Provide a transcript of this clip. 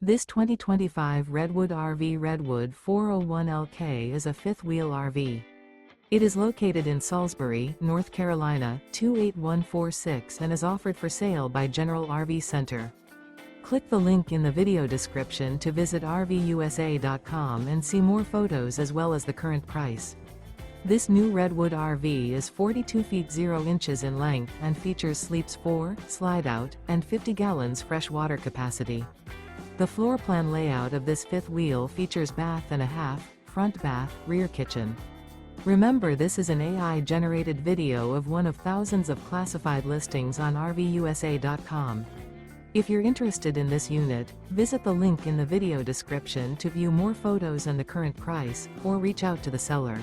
This 2025 Redwood RV Redwood 401LK is a fifth-wheel RV. It is located in Salisbury, North Carolina, 28146 and is offered for sale by General RV Center. Click the link in the video description to visit RVUSA.com and see more photos as well as the current price. This new Redwood RV is 42 feet 0 inches in length and features sleeps 4, slide-out, and 50 gallons fresh water capacity. The floor plan layout of this fifth wheel features bath and a half, front bath, rear kitchen. Remember, this is an AI-generated video of one of thousands of classified listings on RVUSA.com. If you're interested in this unit, visit the link in the video description to view more photos and the current price, or reach out to the seller.